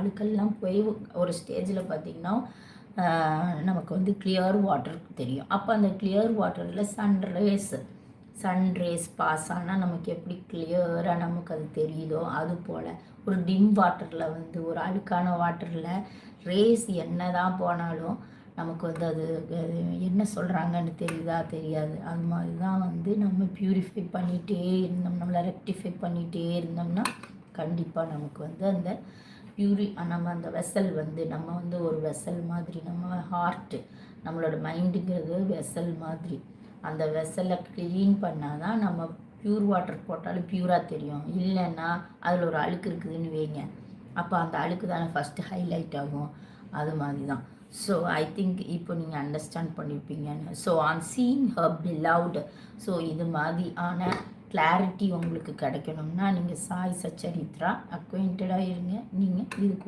அழுக்கெல்லாம் போய் ஒரு ஸ்டேஜில் பார்த்திங்கன்னா நமக்கு வந்து கிளியர் வாட்டர் தெரியும். அப்போ அந்த கிளியர் வாட்டரில் சன்ரேஸ் பாஸ் ஆனால் நமக்கு எப்படி கிளியராக நமக்கு அது தெரியுதோ, அது போல் ஒரு டிம் வாட்டரில் வந்து ஒரு அழுக்கான வாட்டரில் ரேஸ் என்ன தான் போனாலும் நமக்கு வந்து அது என்ன சொல்கிறாங்கன்னு தெரியுதா தெரியாது. அது மாதிரி தான் வந்து நம்ம ப்யூரிஃபை பண்ணிகிட்டே இருந்தோம், நம்மளை ரெக்டிஃபை பண்ணிகிட்டே இருந்தோம்னா கண்டிப்பாக நமக்கு வந்து அந்த நம்ம அந்த வெசல் வந்து நம்ம வந்து ஒரு வெசல் மாதிரி, நம்ம ஹார்ட்டு நம்மளோட மைண்டுங்கிறது வெசல் மாதிரி. அந்த வெசலை க்ளீன் பண்ணால் தான் நம்ம ப்யூர் வாட்டர் போட்டாலும் ப்யூராக தெரியும். இல்லைன்னா அதில் ஒரு அழுக்கு இருக்குதுன்னு வைங்க, அப்போ அந்த அழுக்கு தானே ஃபஸ்ட்டு ஹைலைட் ஆகும். அது மாதிரி தான். ஸோ ஐ திங்க் இப்போ நீங்கள் அண்டர்ஸ்டாண்ட் பண்ணியிருப்பீங்கன்னு. So on seeing her beloved. ஸோ இது மாதிரி கிளாரிட்டி உங்களுக்கு கிடைக்கணும்னா நீங்கள் சாய் சச்சரித்ரா அக்வைண்டடாக இருங்க. நீங்கள் இதுக்கு